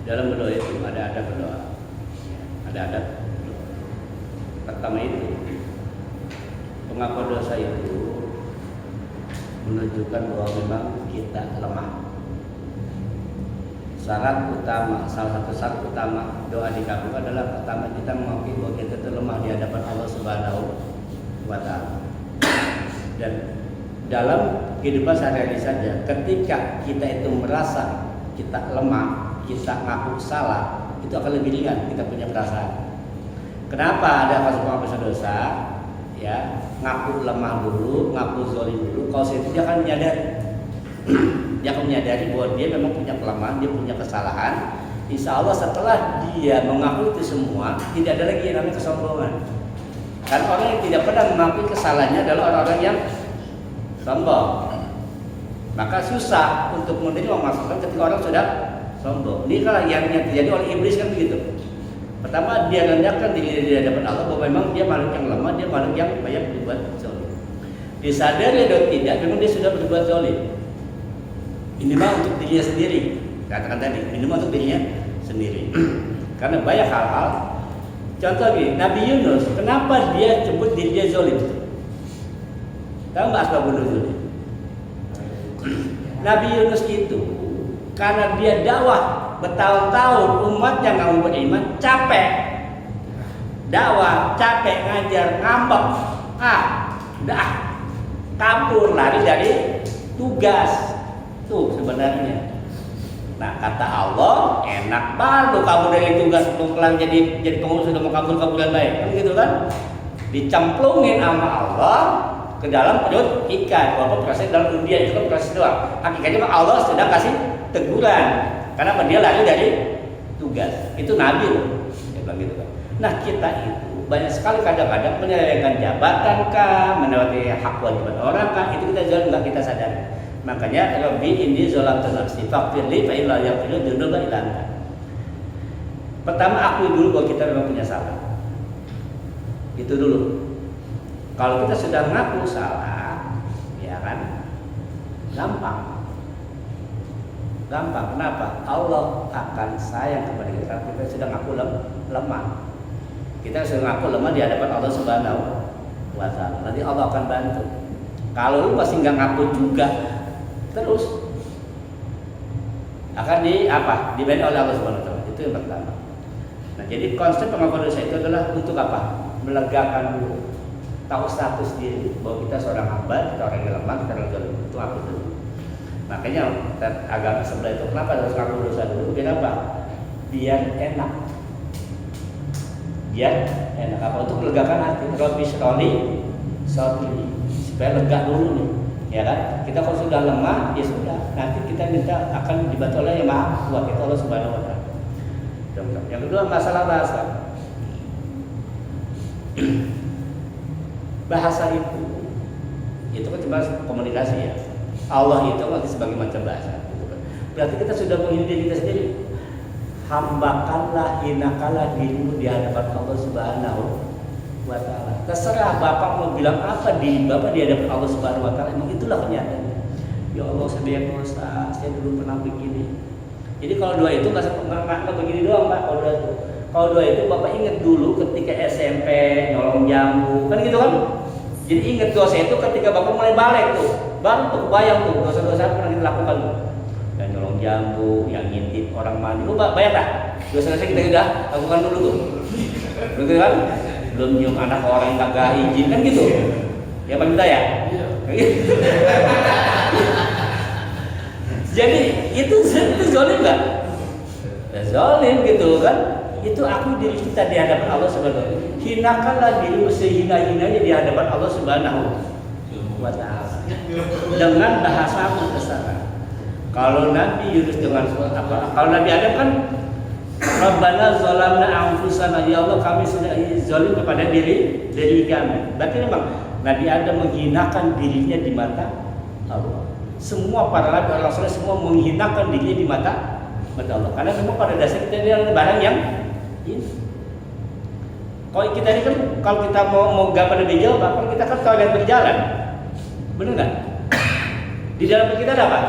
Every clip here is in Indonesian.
dalam berdoa itu ada adab berdoa. Ada adab. Pertama itu pengakuan dosa itu menunjukkan bahwa memang kita lemah. Salah satu syarat utama doa dikabul adalah pertama kita mengakui bahwa kita itu lemah di hadapan Allah Subhanahu wa Ta'ala. Dan dalam kehidupan sehari-hari saja, ketika kita itu merasa kita lemah, kita ngaku salah, itu akan lebih ringan kita punya perasaan. Kenapa ada kasus pengakuan dosa? Ya, ngaku lemah dulu, ngaku zalim dulu. Kalau itu dia akan menyadari, dia akan menyadari bahwa dia memang punya kelemahan, dia punya kesalahan. Insya Allah setelah dia mengaku itu semua, tidak ada lagi yang namanya kesombongan. Dan orang yang tidak pernah mengakui kesalahannya adalah orang-orang yang sombong. Maka susah untuk menerima masukan ketika orang sudah sombong. Ini kalau yang terjadi oleh iblis kan begitu. Pertama dia rendahkan diri di hadapan Allah bahwa memang dia makhluk yang lemah, dia makhluk yang banyak berbuat zalim. Disadari atau tidak, memang dia sudah berbuat zalim. Minimal untuk dirinya sendiri. Katakan tadi, minimal untuk dirinya sendiri. Karena banyak hal-hal. Contoh gini, Nabi Yunus, kenapa dia sebut dirinya zalim? Tahu nggak asbabun nuzulnya? Nabi Yunus itu karena dia dakwah bertahun-tahun umatnya nggak mau beriman, capek dakwah, capek ngajar, ngambek, udah kabur lari dari tugas tuh sebenarnya. Nah kata Allah, enak banget kamu dari tugas pulang jadi pengurus sudah mau kabur-kaburan baik, kan gitu kan? Dicemplungin sama Allah ke dalam perut ikan, walaupun proses dalam undian itu kan proses doang. Hakikatnya Allah sedang kasih teguran karena dia lari dari tugas. Itu Nabi loh, dia bilang gitu kan. Nah kita itu banyak sekali kadang-kadang menyelewengkan jabatan kah, melewati hak wajiban orang kah, itu kita jalan nggak kita sadari. Makanya Rabbi inni zalamtu nafsi faghfirli fa innahu yaghfiru dzunuba illa anta. Pertama akui dulu bahwa kita memang punya salah. Itu dulu. Kalau kita sudah ngaku salah, ya kan, gampang. Kenapa? Allah akan sayang kepada kita karena kita sudah ngaku lemah. Kita sudah ngaku lemah di hadapan Allah Subhanahu wa Ta'ala. Nanti Allah akan bantu. Kalau lu masih nggak ngaku juga, terus akan dibantu oleh Allah Subhanahu wa Ta'ala. Itu yang pertama. Nah, jadi konsep pengakuan dosa itu adalah untuk apa? Melegakan dulu. Tahu status diri bahwa kita seorang hamba, kita orang yang lemah, kita orang zalim. Itu aku dulu. Makanya agama sebelah itu kenapa harus ngaku dosa dulu? Biar apa? Biar enak. Biar enak apa? Untuk melegakan hati. Rabbi shroli sadri. Supaya lega dulu nih, ya kan? Kita kalau sudah lemah, ya sudah. Nanti kita minta akan dibantu oleh yang Maha Kuat, kita Allah Subhanahu wa Ta'ala. Yang kedua masalah bahasa. Bahasa itu kan cuma komunikasi ya. Allah itu nanti sebagai macam bahasa. Berarti kita sudah menghina diri kita sendiri. Hambakanlah, hinakanlah dirimu di hadapan Allah Subhanahu wa Ta'ala. Terserah Bapak mau bilang apa di Bapak di hadapan Allah Subhanahu wa Ta'ala. Emang itulah kenyataannya. Ya Allah saya banyak dosa, saya dulu pernah begini. Jadi kalau doa itu nggak begini doang Pak. Kalau doa itu Bapak ingat dulu ketika SMP nyolong jambu, kan gitu kan? Jadi ingat dosa itu ketika Bapak mulai balik tuh, baru tuh bayang tuh dosa-dosa yang pernah kita lakukan tuh. Yang nyolong jambu, yang ngintip orang mandi, lu bayang tak? Dosa-dosa kita udah lakukan dulu tuh, betul kan? Belum nyium anak orang yang kagak izin kan gitu? Ya Pak Minta ya? Jadi itu zalim nggak? Ya, zalim gitu kan? Itu aku diri kita di hadapan Allah Subhanahu wa Ta'ala. Hinakanlah dirimu sehina-hinanya di hadapan Allah Subhanahu wa Ta'ala dengan bahasa terserah. Kalau Nabi Yunus dengan apa? Kalau Nabi Adam kan Rabbana zalamna anfusana, ya Allah kami sudah zalim kepada diri kami. Berarti memang Nabi Adam menghinakan dirinya di mata Allah. Semua para nabi orang soleh semua menghinakan dirinya di mata Allah. Karena memang pada dasar kita adalah barang yang ini. Kalau kita ini kan kalau kita mau gambar lebih jauh, bahkan kita kan toilet berjalan, benar nggak? Di dalam kita ada apa?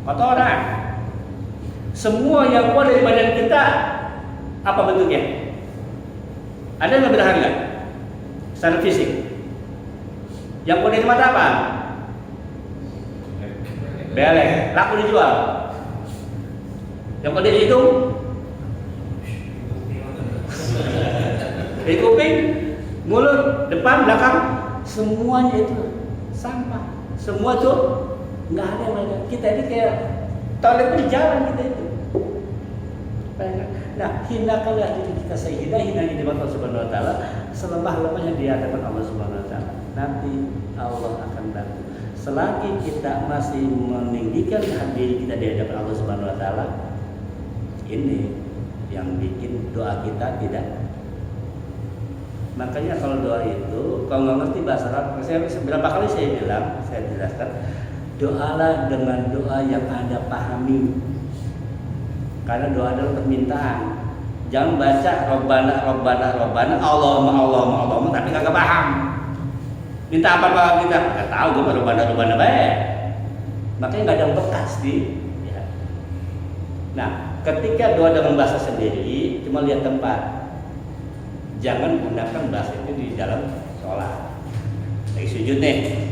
Kotoran. Semua yang keluar dari badan kita apa bentuknya? Ada nggak berharga secara fisik? Yang keluar dari mata apa? Belek, laku dijual. Yang keluar dari hidung? Dari kuping, mulut, depan, belakang, semuanya itu sampah. Semua tuh nggak ada yang ada. Kita ini kayak toilet di jalan kita itu. Nah, hinakanlah diri kita sehina hinanya di mata Allah Subhanahu Wa Taala, selemah-lemahnya di hadapan Allah Subhanahu Wa Taala. Nanti Allah akan bantu. Selagi kita masih meninggikan diri kita di hadapan Allah Subhanahu Wa Taala, ini yang bikin doa kita tidak. Makanya kalau doa itu, kalau nggak ngerti bahasa Arab, berapa kali saya bilang, saya jelaskan, doalah dengan doa yang Anda pahami. Karena doa adalah permintaan. Jangan baca Robbana, Robbana, Robbana, Allahumma, Allahumma, Allahumma, tapi nggak paham. Minta apa kita? Nggak tahu, gue Robbana, Robbana baik. Makanya nggak ada yang bekas di. Ya. Nah, ketika doa dengan bahasa sendiri, cuma lihat tempat. Jangan gunakan bahasa itu di dalam sholat. Lagi sujud nih,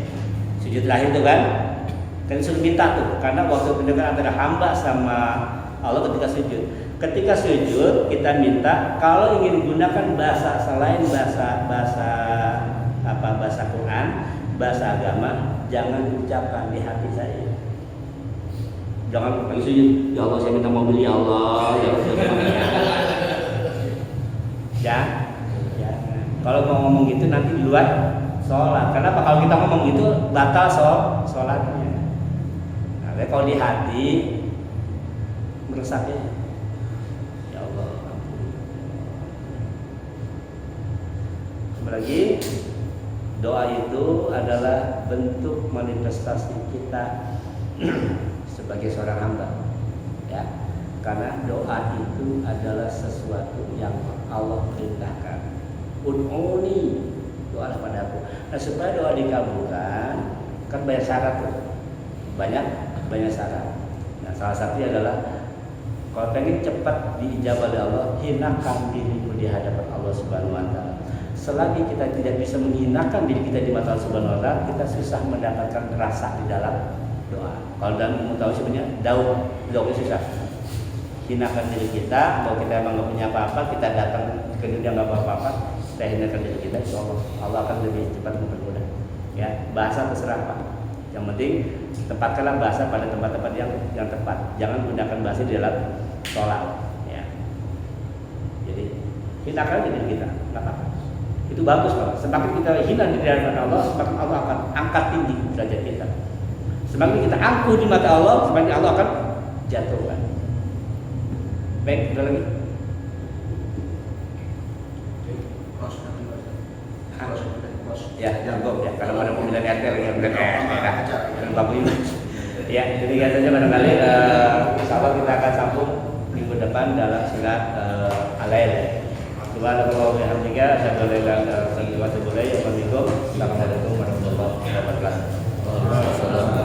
sujud terakhir itu kan suruh minta tuh, karena waktu pendengar antara hamba sama Allah ketika sujud. Ketika sujud kita minta kalau ingin gunakan bahasa selain bahasa Quran, bahasa agama, jangan ucapkan di hati saya. Jangan lagi sujud, ya Allah saya minta mobil ya Allah, ya Allah saya minta mobil. Ya. Kalau mau ngomong gitu nanti di luar sholat. Kenapa? Kalau kita ngomong gitu batal sholatnya. Nah, kalau di hati merusaknya. Ya Allah. Apalagi doa itu adalah bentuk manifestasi kita sebagai seorang hamba. Ya. Karena doa itu adalah sesuatu yang Allah perintahkan. Ud'uni, doalah padaku. Nah, supaya doa dikabulkan kan banyak syarat tuh. Banyak syarat. Nah, salah satunya adalah kalau pengen cepat diijabah oleh Allah, hinakan dirimu di hadapan Allah Subhanahu Wa Taala. Selagi kita tidak bisa menghinakan diri kita di mata Allah Subhanahu Wa Taala, kita susah mendapatkan rasa di dalam doa. Kalau dalam mau tahu sebenarnya doa susah. Hinakan diri kita, kalau kita emang nggak punya apa-apa, kita datang ke dunia nggak apa-apa, kita hinakan diri kita, insya Allah akan lebih cepat mempermudah. Ya, bahasa terserah Pak. Yang penting tempatkanlah bahasa pada tempat-tempat yang tepat. Jangan gunakan bahasa di dalam sholat. Ya. Jadi hinakan diri kita, nggak apa-apa. Itu bagus Pak. Semakin kita hina di hadapan Allah, semakin Allah akan angkat tinggi derajat kita. Semakin kita angkuh di mata Allah, semakin Allah akan jatuhkan. Baik, ada lagi. Ya, cukup ya. Kalau ada pemilihan RT yang dan bagus ini. Ya, demikian saja barangkali. Insyaallah kita akan sambung minggu depan dalam surat Al-Lail. Subhanallah wa bihamdihi, asyhadu an la ilaha illa anta, astaghfiruka wa atubu ilaik. Assalamualaikum warahmatullahi wabarakatuh.